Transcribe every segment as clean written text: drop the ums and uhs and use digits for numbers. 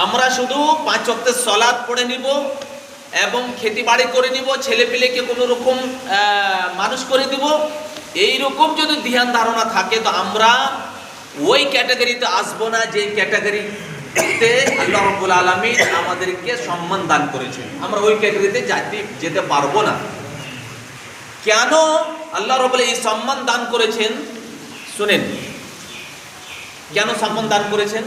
আমরা শুধু 5 ওয়াক্তের সালাত পড়ে নিব এবং খেতিবাড়ি করে নিব, ছেলেপিলেকে কোনো রকম মানুষ করে দিব, এই রকম যদি ধ্যান ধারণা থাকে তো আমরা ওই ক্যাটাগরিতে আসবো না যে ক্যাটাগরিতে আল্লাহ রাব্বুল আলামিন আমাদেরকে সম্মান দান করেছেন। আমরা ওই ক্যাটাগরিতে যেতে পারবো না। কেন আল্লাহ রাব্বুল এই সম্মান দান করেছেন শুনেন, কেন সম্মান দান করেছেন?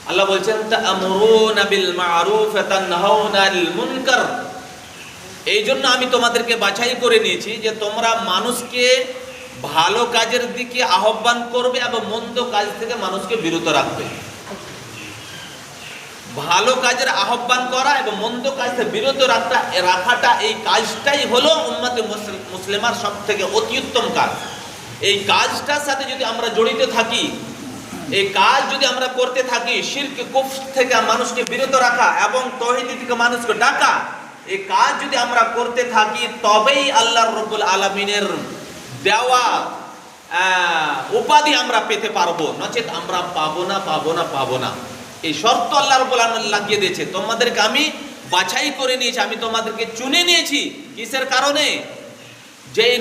আল্লাহ বলছেন তা'মুরুনা বিল মা'রুফ ওয়া তানহাউনা আনিল মুনকার। এই জন্য আমি তোমাদেরকে বাছাই করে নিয়েছি যে তোমরা মানুষকে ভালো কাজের দিকে আহ্বান করবে এবং মন্দ কাজ থেকে মানুষকে বিরত রাখবে। ভালো কাজের আহ্বান করা এবং মন্দ কাজ থেকে বিরত রাখাটা, এই কাজটাই হলো উম্মতে মুসলিমার সব থেকে অতি উত্তম কাজ। এই কাজটার সাথে যদি আমরা জড়িত থাকি, এই কাজ যদি আমরা করতে থাকি, শিরক কুফর থেকে মানুষকে বিরত রাখা এবং তাওহীদ থেকে মানুষকে ডাকা, এই কাজ যদি আমরা করতে থাকি তবেই আল্লাহ রাব্বুল আলামিনের দেওয়া উপাধি আমরা পেতে পারবো, নচেত আমরা পাবো না। এই শর্ত আল্লাহ রাব্বুল আলামিন লাগিয়ে দিয়েছে। তোমাদেরকে আমি বাছাই করে নিয়েছি, আমি তোমাদেরকে চুনে নিয়েছি। কিসের কারণে? যেই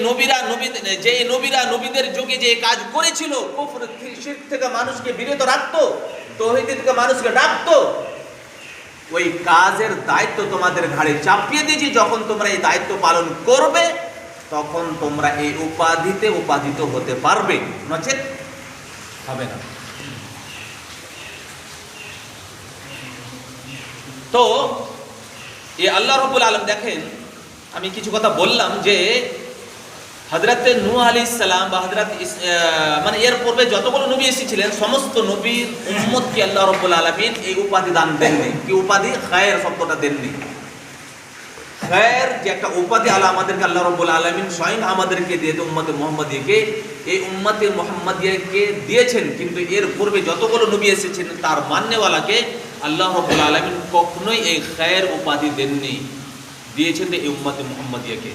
নবীরা নবীদের যুগে যে কাজ করেছিল, কুফর শিরক থেকে মানুষকে বিরত রাখতো, তাওহীদ থেকে মানুষকে ডাকতো, ওই কাজের দায়িত্ব তোমাদের ঘাড়ে চাপিয়ে দিয়েছি। যখন তোমরা এই দায়িত্ব পালন করবে তখন তোমরা এই উপাধিতে উপাধিত হতে পারবে, নচেত হবে না। তো এই আল্লাহ রাব্বুল আলামিন দেখেন, আমি কিছু কথা বললাম যে হযরত নূহ আলাইহিস সালাম বা মানে এর পূর্বে যতগুলো নবী এসেছিলেন সমস্ত নবীর উম্মতকে আল্লাহ রাব্বুল আলামিন এই উপাধি দান দেননি। কি উপাধি? খায়ের শব্দটা দেননি। খায়ের যে একটা উপাধি আমাদেরকে আল্লাহ রাব্বুল আলামিন স্বয়ং আমাদেরকে দিয়েছে, উম্মতে মুহাম্মাদিয়াকে, এই উম্মতে মুহাম্মাদিয়াকে দিয়েছেন। কিন্তু এর পূর্বে যতগুলো নবী এসেছেন তার মাননেওয়ালাকে আল্লাহ রাব্বুল আলামিন কখনোই এই খায়ের উপাধি দেননি, দিয়েছেন এই উম্মতে মুহাম্মাদিয়াকে।